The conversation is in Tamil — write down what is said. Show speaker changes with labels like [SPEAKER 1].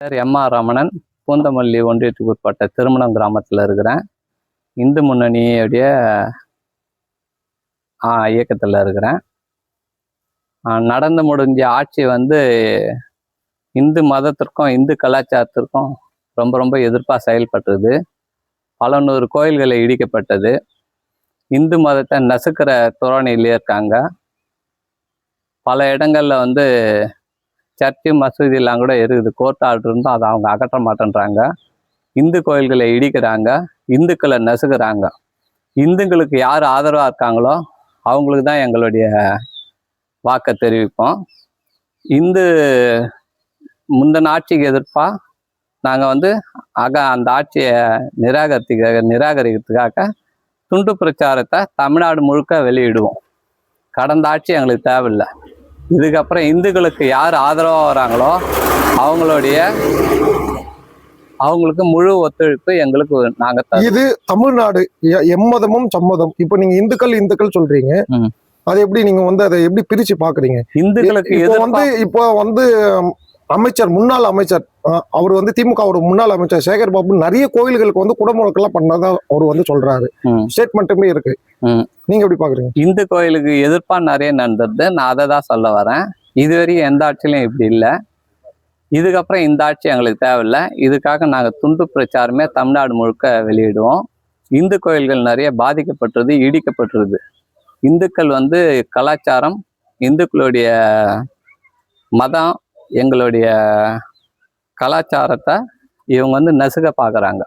[SPEAKER 1] பேர் எம்.ஆர். ரமணன். பூந்தமல்லி ஒன்றியத்துக்கு உட்பட்ட திருமணம் கிராமத்தில் இருக்கிறேன். இந்து முன்னணியுடைய இயக்கத்தில் இருக்கிறேன். நடந்து முடிஞ்ச ஆட்சி இந்து மதத்திற்கும் இந்து கலாச்சாரத்திற்கும் ரொம்ப ரொம்ப எதிர்ப்பாக செயல்பட்டது. பல நூறு கோயில்களை இடிக்கப்பட்டது. இந்து மதத்தை நசுக்கிற தோரணையிலே இருக்காங்க. பல இடங்களில் சர்ச்சு மசூதியெல்லாம் கூட இருக்குது. கோர்ட் ஆர்டர் இருந்தும் அதை அவங்க அகற்ற மாட்டேன்றாங்க. இந்து கோயில்களை இடிக்கிறாங்க, இந்துக்களை நசுக்கிறாங்க. இந்துக்களுக்கு யார் ஆதரவாக இருக்காங்களோ அவங்களுக்கு தான் எங்களுடைய வாக்கை தெரிவிப்போம். முந்தின ஆட்சிக்கு எதிர்ப்பாக நாங்கள் அந்த ஆட்சியை நிராகரிக்கிறதுக்காக துண்டு பிரச்சாரத்தை தமிழ்நாடு முழுக்க வெளியிடுவோம். கடந்த ஆட்சி எங்களுக்கு தேவையில்லை. இதுக்கப்புறம் இந்துக்களுக்கு யார் ஆதரவாக வராங்களோ அவங்களுக்கு முழு ஒத்துழைப்பு எங்களுக்கு நாங்கள்.
[SPEAKER 2] இது தமிழ்நாடு எம்மதமும் சம்மதம். இப்போ நீங்க இந்துக்கள் சொல்றீங்க, அதை எப்படி நீங்க அதை எப்படி பிரிச்சு பாக்குறீங்க?
[SPEAKER 1] இந்துக்களுக்கு
[SPEAKER 2] இப்போ முன்னாள் அமைச்சர் அவர் திமுக முன்னாள் அமைச்சர் சேகர் பாபு நிறைய கோயில்களுக்கு குடமுழக்கெல்லாம் பண்ணதா அவர் சொல்றாரு. ஸ்டேட்மெண்ட்டுமே இருக்கு. நீங்க எப்படி பாக்குறீங்க?
[SPEAKER 1] இந்து கோயிலுக்கு எதிர்ப்பா நிறைய நடந்தது. நான் அதை தான் சொல்ல வரேன். இதுவரையும் எந்த ஆட்சியிலும் இப்படி இல்லை. இதுக்கப்புறம் இந்த ஆட்சி எங்களுக்கு தேவையில்லை. இதுக்காக நாங்கள் துண்டு பிரச்சாரமே தமிழ்நாடு முழுக்க வெளியிடுவோம். இந்து கோயில்கள் நிறைய பாதிக்கப்பட்டது, இடிக்கப்பட்டுருது. இந்துக்கள் கலாச்சாரம், இந்துக்களுடைய மதம், எங்களுடைய கலாச்சாரத்தை இவங்க நசுக்க பார்க்குறாங்க.